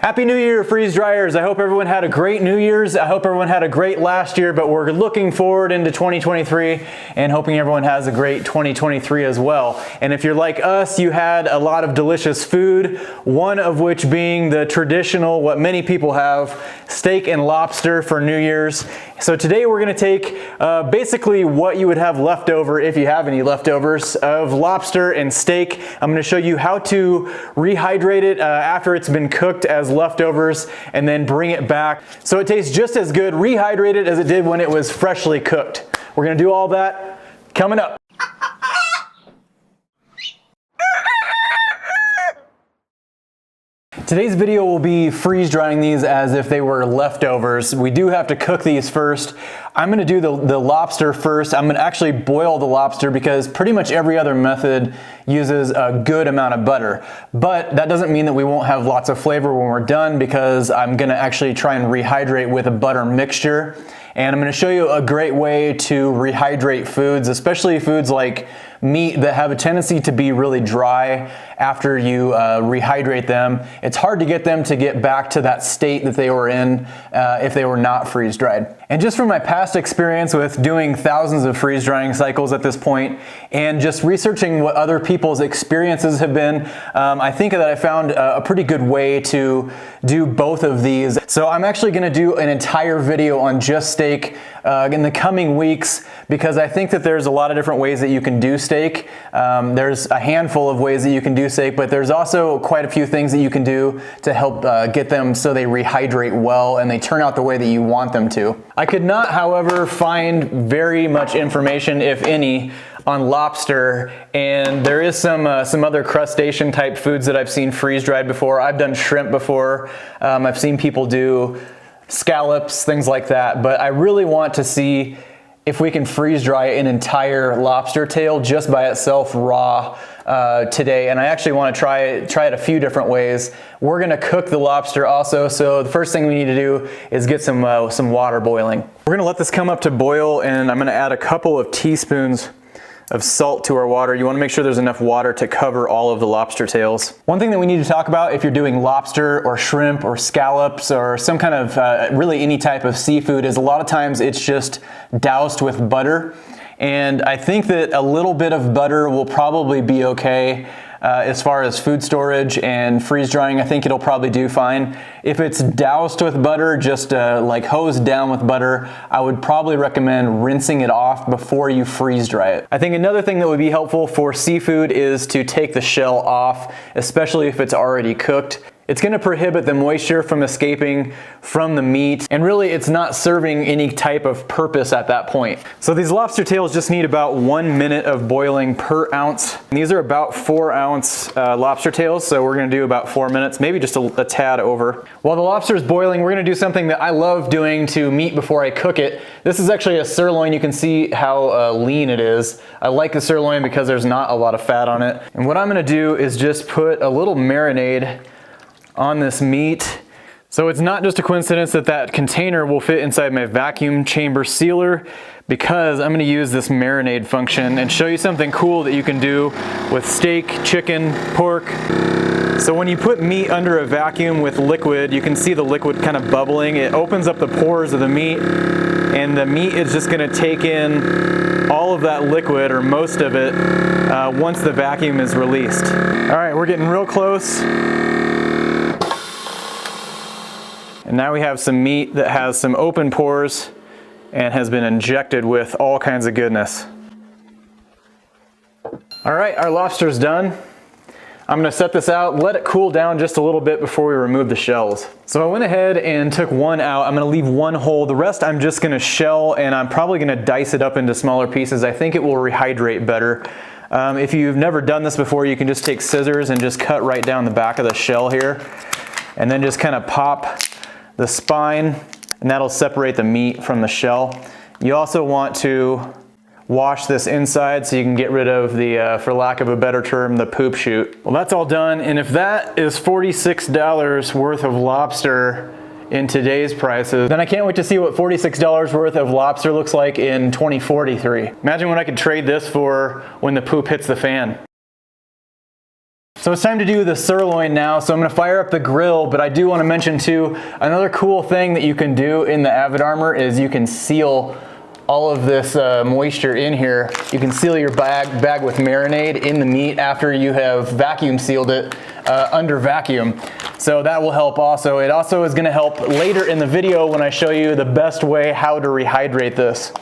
Happy New Year, freeze dryers. I hope everyone had a great New Year's. I hope everyone had a great last year, but we're looking forward into 2023 and hoping everyone has a great 2023 as well. And if you're like us, you had a lot of delicious food, one of which being the traditional, what many people have, steak and lobster for New Year's. So today we're gonna take basically what you would have left over, if you have any leftovers, of lobster and steak. I'm gonna show you how to rehydrate it after it's been cooked as leftovers and then bring it back so it tastes just as good rehydrated as it did when it was freshly cooked. We're gonna do all that coming up. Today's video will be freeze drying these as if they were leftovers. We do have to cook these first. I'm gonna do the lobster first. I'm gonna actually boil the lobster because pretty much every other method uses a good amount of butter. But that doesn't mean that we won't have lots of flavor when we're done, because I'm gonna actually try and rehydrate with a butter mixture. And I'm gonna show you a great way to rehydrate foods, especially foods like meat that have a tendency to be really dry after you rehydrate them. It's hard to get them to get back to that state that they were in if they were not freeze dried. And just from my past experience with doing thousands of freeze drying cycles at this point, and just researching what other people's experiences have been, I think that I found a pretty good way to do both of these. So I'm actually gonna do an entire video on just steak in the coming weeks, because I think that there's a lot of different ways that you can do steak. There's a handful of ways that you can do steak, but there's also quite a few things that you can do to help get them so they rehydrate well and they turn out the way that you want them to. I could not, however, find very much information, if any, on lobster, and there is some other crustacean type foods that I've seen freeze dried before. I've done shrimp before. I've seen people do scallops, things like that, but I really want to see if we can freeze dry an entire lobster tail just by itself raw today. And I actually want to try it a few different ways. We're going to cook the lobster also, so the first thing we need to do is get some water boiling. We're going to let this come up to boil, and I'm going to add a couple of teaspoons of salt to our water. You want to make sure there's enough water to cover all of the lobster tails. One thing that we need to talk about if you're doing lobster or shrimp or scallops or some kind of really any type of seafood is a lot of times it's just doused with butter. And I think that a little bit of butter will probably be okay as far as food storage and freeze drying. I think it'll probably do fine. If it's doused with butter, just like hosed down with butter, I would probably recommend rinsing it off before you freeze dry it. I think another thing that would be helpful for seafood is to take the shell off, especially if it's already cooked. It's going to prohibit the moisture from escaping from the meat, and really it's not serving any type of purpose at that point. So these lobster tails just need about 1 minute of boiling per ounce. And these are about 4-ounce lobster tails, so we're going to do about 4 minutes, maybe just a tad over. While the lobster is boiling, we're going to do something that I love doing to meat before I cook it. This is actually a sirloin. You can see how lean it is. I like the sirloin because there's not a lot of fat on it. And what I'm going to do is just put a little marinade on this meat. So it's not just a coincidence that that container will fit inside my vacuum chamber sealer, because I'm going to use this marinade function and show you something cool that you can do with steak, chicken, pork. So when you put meat under a vacuum with liquid, you can see the liquid kind of bubbling. It opens up the pores of the meat, and the meat is just going to take in all of that liquid, or most of it, once the vacuum is released. All right, we're getting real close. And now we have some meat that has some open pores and has been injected with all kinds of goodness. All right, our lobster's done. I'm gonna set this out, let it cool down just a little bit before we remove the shells. So I went ahead and took one out. I'm gonna leave one whole. The rest I'm just gonna shell, and I'm probably gonna dice it up into smaller pieces. I think it will rehydrate better. If you've never done this before, you can just take scissors and just cut right down the back of the shell here, and then just kind of pop the spine, and that'll separate the meat from the shell. You also want to wash this inside so you can get rid of the, for lack of a better term, the poop chute. Well, that's all done, and if that is $46 worth of lobster in today's prices, then I can't wait to see what $46 worth of lobster looks like in 2043. Imagine what I could trade this for when the poop hits the fan. So it's time to do the sirloin now. So I'm gonna fire up the grill, but I do wanna mention too, another cool thing that you can do in the Avid Armor is you can seal all of this moisture in here. You can seal your bag with marinade in the meat after you have vacuum sealed it under vacuum. So that will help also. It also is gonna help later in the video when I show you the best way how to rehydrate this.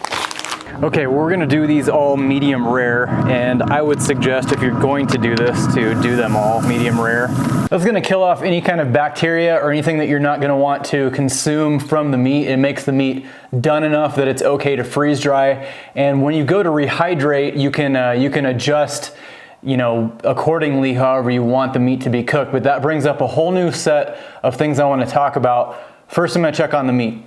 Okay, we're gonna do these all medium rare, and I would suggest if you're going to do this to do them all medium rare. That's gonna kill off any kind of bacteria or anything that you're not gonna want to consume from the meat. It makes the meat done enough that it's okay to freeze dry. And when you go to rehydrate, you can adjust, you know, accordingly however you want the meat to be cooked. But that brings up a whole new set of things I wanna talk about. First, I'm gonna check on the meat.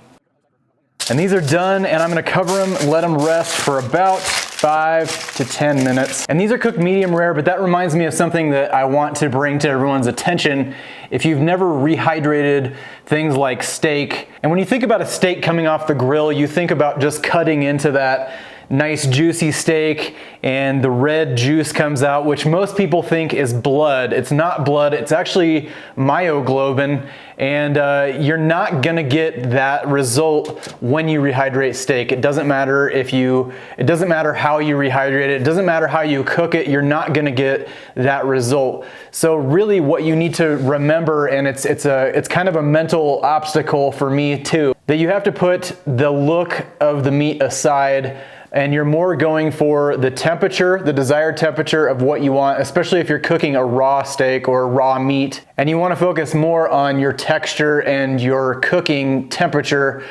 And these are done, and I'm gonna cover them, let them rest for about 5 to 10 minutes. And these are cooked medium rare, but that reminds me of something that I want to bring to everyone's attention. If you've never rehydrated things like steak, and when you think about a steak coming off the grill, you think about just cutting into that nice juicy steak and the red juice comes out, which most people think is blood. It's not blood, it's actually myoglobin, and you're not gonna get that result when you rehydrate steak. It doesn't matter it doesn't matter how you rehydrate it doesn't matter how you cook it, you're not gonna get that result. So really what you need to remember, and it's kind of a mental obstacle for me too, that you have to put the look of the meat aside, and you're more going for the temperature, the desired temperature of what you want, especially if you're cooking a raw steak or raw meat. And you want to focus more on your texture and your cooking temperature.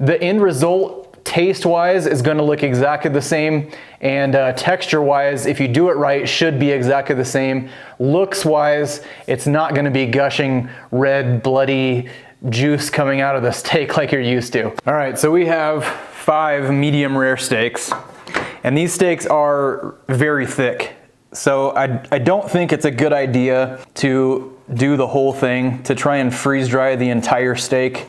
The end result, taste-wise, is going to look exactly the same, and texture-wise, if you do it right, should be exactly the same. Looks-wise, it's not going to be gushing red, bloody juice coming out of the steak like you're used to. All right, so we have 5 medium rare steaks, and these steaks are very thick. So I don't think it's a good idea to do the whole thing, to try and freeze dry the entire steak.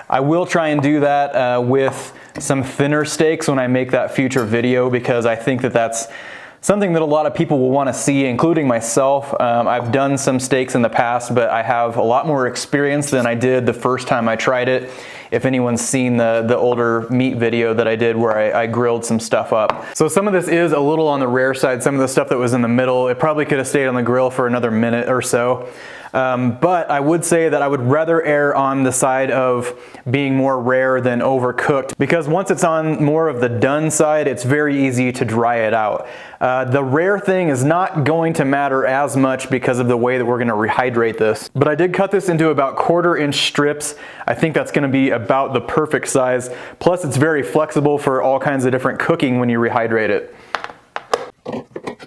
I will try and do that with some thinner steaks when I make that future video, because I think that that's something that a lot of people will want to see, including myself. I've done some steaks in the past, but I have a lot more experience than I did the first time I tried it. If anyone's seen the older meat video that I did where I grilled some stuff up. So some of this is a little on the rare side. Some of the stuff that was in the middle, it probably could have stayed on the grill for another minute or so. But I would say that I would rather err on the side of being more rare than overcooked, because once it's on more of the done side, it's very easy to dry it out. The rare thing is not going to matter as much because of the way that we're going to rehydrate this. But I did cut this into about 1/4 inch strips. I think that's going to be about the perfect size. Plus it's very flexible for all kinds of different cooking when you rehydrate it. All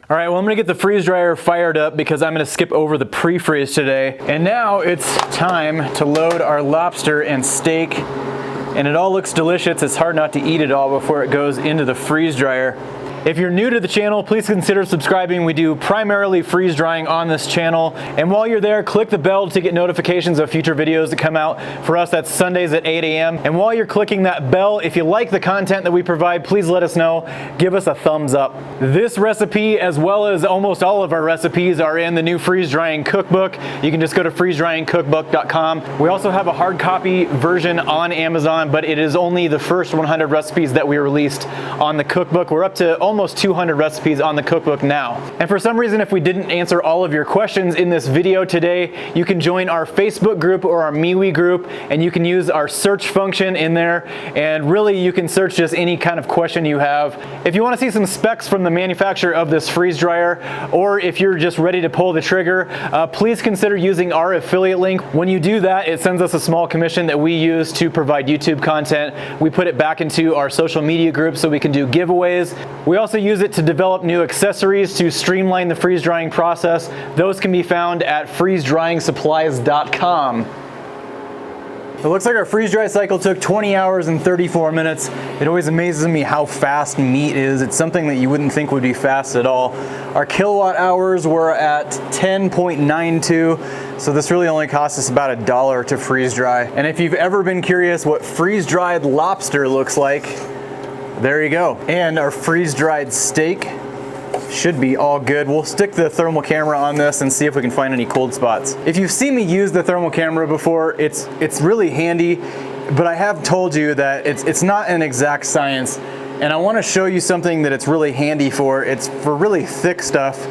right, well, I'm gonna get the freeze dryer fired up because I'm gonna skip over the pre-freeze today. And now it's time to load our lobster and steak. And it all looks delicious. It's hard not to eat it all before it goes into the freeze dryer. If you're new to the channel, please consider subscribing. We do primarily freeze drying on this channel. And while you're there, click the bell to get notifications of future videos that come out. For us, that's Sundays at 8 a.m. And while you're clicking that bell, if you like the content that we provide, please let us know. Give us a thumbs up. This recipe, as well as almost all of our recipes, are in the new freeze drying cookbook. You can just go to freezedryingcookbook.com. We also have a hard copy version on Amazon, but it is only the first 100 recipes that we released on the cookbook. We're up to almost 200 recipes on the cookbook now. And for some reason, if we didn't answer all of your questions in this video today, you can join our Facebook group or our MeWe group, and you can use our search function in there, and really you can search just any kind of question you have. If you want to see some specs from the manufacturer of this freeze dryer, or if you're just ready to pull the trigger, please consider using our affiliate link. When you do that, it sends us a small commission that we use to provide YouTube content. We put it back into our social media group so we can do giveaways. We also use it to develop new accessories to streamline the freeze drying process. Those can be found at freezedryingsupplies.com. It looks like our freeze dry cycle took 20 hours and 34 minutes. It always amazes me how fast meat is. It's something that you wouldn't think would be fast at all. Our kilowatt hours were at 10.92, so this really only cost us about $1 to freeze dry. And if you've ever been curious what freeze dried lobster looks like, there you go. And our freeze dried steak. Should be all good. We'll stick the thermal camera on this and see if we can find any cold spots. If you've seen me use the thermal camera before, it's really handy, but I have told you that it's not an exact science, and I want to show you something that it's really handy for. It's for really thick stuff,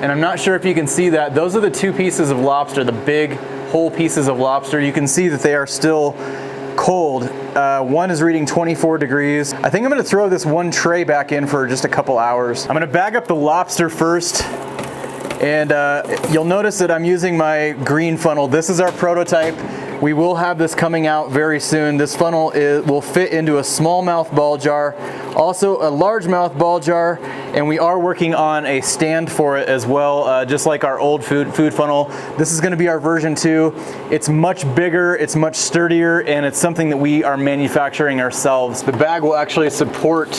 and I'm not sure if you can see that. Those are the 2 pieces of lobster, the big whole pieces of lobster. You can see that they are still cold. One is reading 24 degrees. I think I'm gonna throw this one tray back in for just a couple hours. I'm gonna bag up the lobster first, and you'll notice that I'm using my green funnel. This is our prototype. We will have this coming out very soon. This funnel will fit into a smallmouth ball jar, also a largemouth ball jar, and we are working on a stand for it as well, just like our old food funnel. This is gonna be our version 2. It's much bigger, it's much sturdier, and it's something that we are manufacturing ourselves. The bag will actually support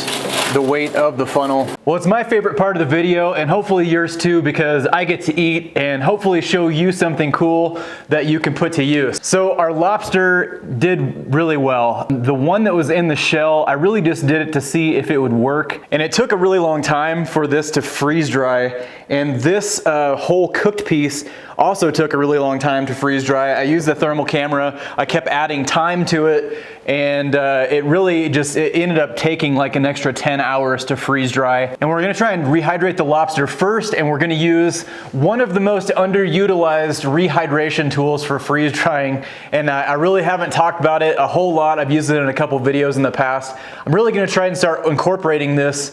the weight of the funnel. Well, it's my favorite part of the video, and hopefully yours too, because I get to eat and hopefully show you something cool that you can put to use. So our lobster did really well. The one that was in the shell, I really just did it to see if it would work, and it took a really long time for this to freeze dry, and this whole cooked piece also took a really long time to freeze dry. I used the thermal camera, I kept adding time to it, and it really just, it ended up taking like an extra 10 hours to freeze dry. And we're gonna try and rehydrate the lobster first, and we're gonna use one of the most underutilized rehydration tools for freeze drying. And I really haven't talked about it a whole lot. I've used it in a couple videos in the past. I'm really gonna try and start incorporating this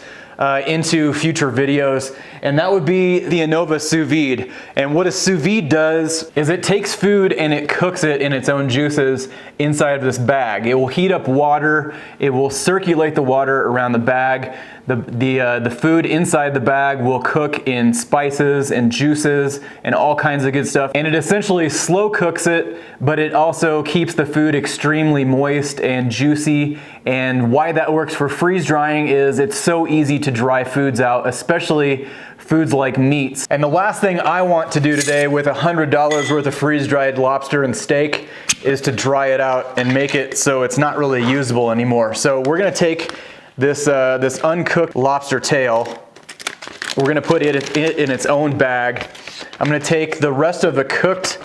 into future videos, and that would be the Innova sous vide. And what a sous vide does is it takes food and it cooks it in its own juices inside of this bag. It will heat up water, it will circulate the water around the bag. The food inside the bag will cook in spices and juices and all kinds of good stuff. And it essentially slow cooks it, but it also keeps the food extremely moist and juicy. And why that works for freeze drying is it's so easy to dry foods out, especially foods like meats. And the last thing I want to do today with $100 worth of freeze-dried lobster and steak is to dry it out and make it so it's not really usable anymore. So we're gonna take this uncooked lobster tail, we're gonna put it in its own bag. I'm gonna take the rest of the cooked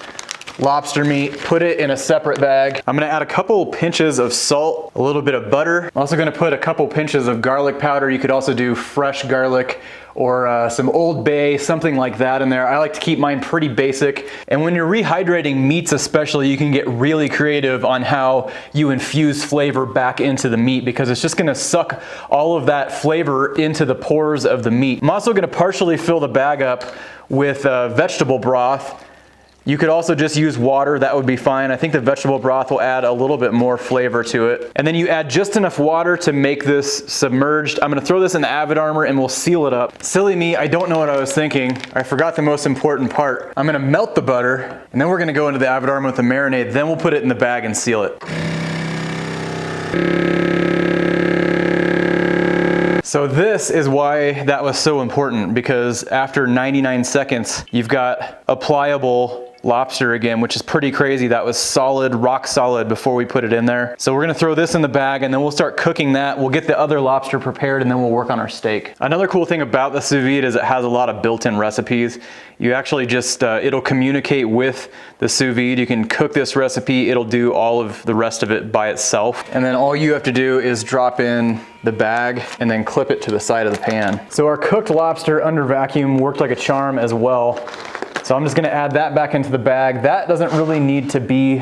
lobster meat, put it in a separate bag. I'm gonna add a couple pinches of salt, a little bit of butter. I'm also gonna put a couple pinches of garlic powder. You could also do fresh garlic or some Old Bay, something like that in there. I like to keep mine pretty basic. And when you're rehydrating meats especially, you can get really creative on how you infuse flavor back into the meat, because it's just gonna suck all of that flavor into the pores of the meat. I'm also gonna partially fill the bag up with vegetable broth. You could also just use water, that would be fine. I think the vegetable broth will add a little bit more flavor to it. And then you add just enough water to make this submerged. I'm gonna throw this in the Avid Armor and we'll seal it up. Silly me, I don't know what I was thinking. I forgot the most important part. I'm gonna melt the butter, and then we're gonna go into the Avid Armor with the marinade, then we'll put it in the bag and seal it. So this is why that was so important, because after 99 seconds, you've got a pliable lobster again, which is pretty crazy. That was solid, rock solid before we put it in there. So we're gonna throw this in the bag and then we'll start cooking that. We'll get the other lobster prepared and then we'll work on our steak. Another cool thing about the sous vide is it has a lot of built-in recipes. You actually just, it'll communicate with the sous vide. You can cook this recipe, it'll do all of the rest of it by itself. And then all you have to do is drop in the bag and then clip it to the side of the pan. So our cooked lobster under vacuum worked like a charm as well. So I'm just gonna add that back into the bag. That doesn't really need to be,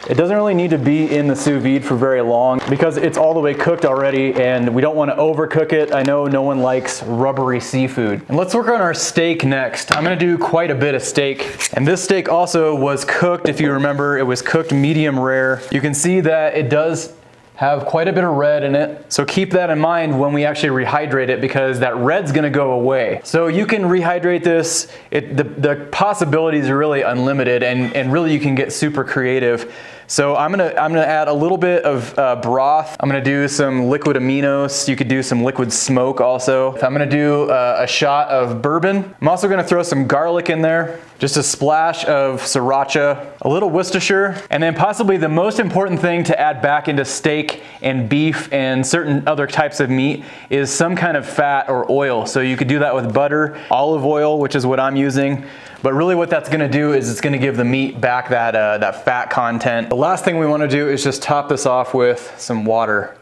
it doesn't really need to be in the sous vide for very long because it's all the way cooked already and we don't wanna overcook it. I know no one likes rubbery seafood. And let's work on our steak next. I'm gonna do quite a bit of steak. And this steak also was cooked, if you remember, it was cooked medium rare. You can see that it does have quite a bit of red in it. So keep that in mind when we actually rehydrate it, because that red's gonna go away. So you can rehydrate this. The possibilities are really unlimited, and really you can get super creative. So I'm gonna add a little bit of broth. I'm gonna do some liquid aminos. You could do some liquid smoke also. I'm gonna do a shot of bourbon. I'm also gonna throw some garlic in there. just a splash of sriracha, a little Worcestershire, and then possibly the most important thing to add back into steak and beef and certain other types of meat is some kind of fat or oil. So you could do that with butter, olive oil, which is what I'm using. But really what that's gonna do is it's gonna give the meat back that fat content. The last thing we wanna do is just top this off with some water.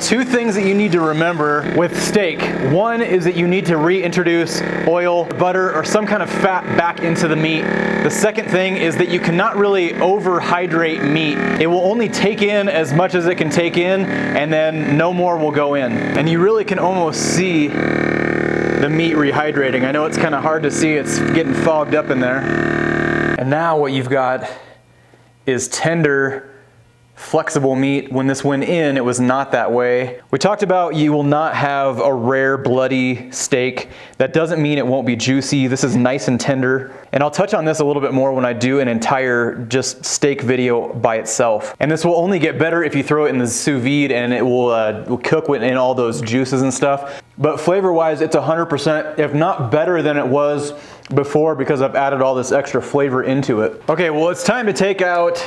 Two things that you need to remember with steak. One is that you need to reintroduce oil, butter, or some kind of fat back into the meat. The second thing is that you cannot really overhydrate meat. It will only take in as much as it can take in, and then no more will go in. And you really can almost see the meat rehydrating. I know it's kind of hard to see, it's getting fogged up in there. And now what you've got is tender, flexible meat. When this went in, it was not that way. We talked about you will not have a rare bloody steak. That doesn't mean it won't be juicy. This is nice and tender. And I'll touch on this a little bit more when I do an entire just steak video by itself. And this will only get better if you throw it in the sous vide, and it will cook in all those juices and stuff. But flavor wise, it's 100%, if not better than it was before, because I've added all this extra flavor into it. Okay, well, it's time to take out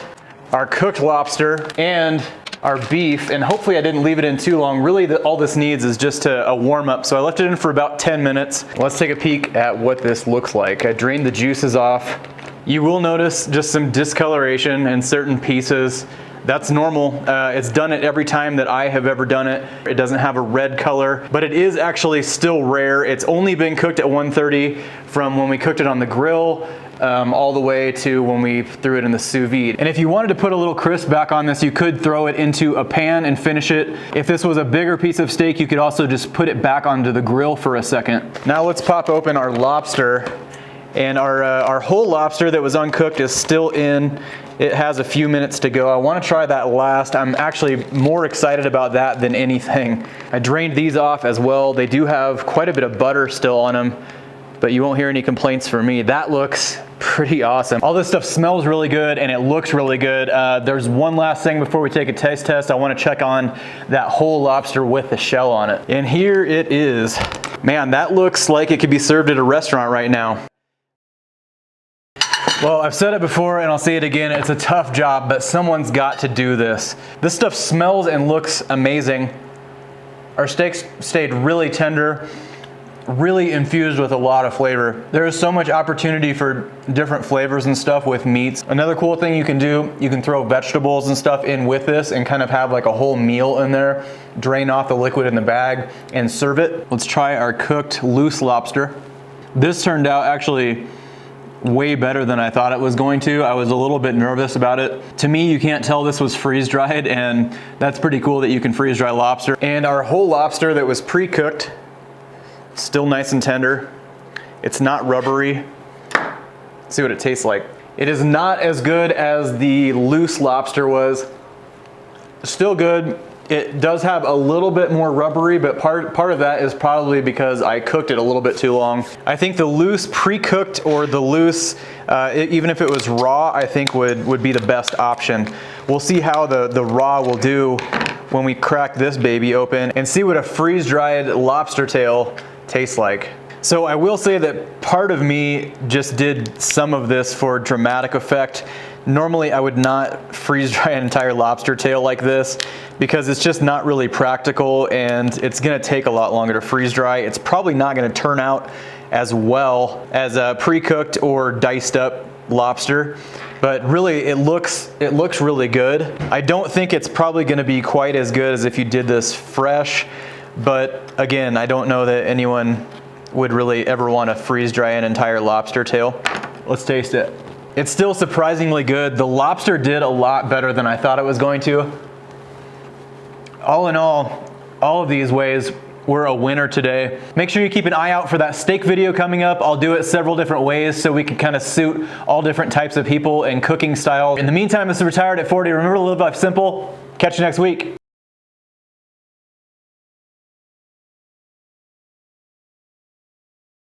our cooked lobster and our beef, and hopefully I didn't leave it in too long. Really, all this needs is just a warm up, so I left it in for about 10 minutes. Let's take a peek at what this looks like. I drained the juices off. You will notice just some discoloration in certain pieces. That's normal. It's done it every time that I have ever done it. It doesn't have a red color, but it is actually still rare. It's only been cooked at 130 from when we cooked it on the grill all the way to when we threw it in the sous vide. And if you wanted to put a little crisp back on this, you could throw it into a pan and finish it. If this was a bigger piece of steak, you could also just put it back onto the grill for a second. Now let's pop open our lobster. And our whole lobster that was uncooked is still in. It has a few minutes to go. I want to try that last. I'm actually more excited about that than anything. I drained these off as well. They do have quite a bit of butter still on them, but you won't hear any complaints from me. That looks pretty awesome. All this stuff smells really good and it looks really good. There's one last thing before we take a taste test. I want to check on that whole lobster with the shell on it. And here it is. Man, that looks like it could be served at a restaurant right now. Well, I've said it before and I'll say it again, it's a tough job, but someone's got to do this. This stuff smells and looks amazing. Our steaks stayed really tender, really infused with a lot of flavor. There is so much opportunity for different flavors and stuff with meats. Another cool thing you can do, you can throw vegetables and stuff in with this and kind of have like a whole meal in there, drain off the liquid in the bag and serve it. Let's try our cooked loose lobster. This turned out actually way better than I thought it was going to. I was a little bit nervous about it. To me, you can't tell this was freeze dried, and that's pretty cool that you can freeze dry lobster. And our whole lobster that was pre-cooked, still nice and tender. It's not rubbery. Let's see what it tastes like. It is not as good as the loose lobster was. Still good. It does have a little bit more rubbery, but part of that is probably because I cooked it a little bit too long. I think the loose pre-cooked or the loose, even if it was raw, I think would be the best option. We'll see how the raw will do when we crack this baby open and see what a freeze-dried lobster tail tastes like. So I will say that part of me just did some of this for dramatic effect. Normally I would not freeze dry an entire lobster tail like this because it's just not really practical and it's gonna take a lot longer to freeze dry. It's probably not gonna turn out as well as a pre-cooked or diced up lobster, but really it looks really good. I don't think it's probably gonna be quite as good as if you did this fresh, but again, I don't know that anyone would really ever want to freeze dry an entire lobster tail. Let's taste it. It's still surprisingly good. The lobster did a lot better than I thought it was going to. All in all of these ways were a winner today. Make sure you keep an eye out for that steak video coming up. I'll do it several different ways so we can kind of suit all different types of people and cooking styles. In the meantime, this is Retired at 40. Remember to live life simple. Catch you next week.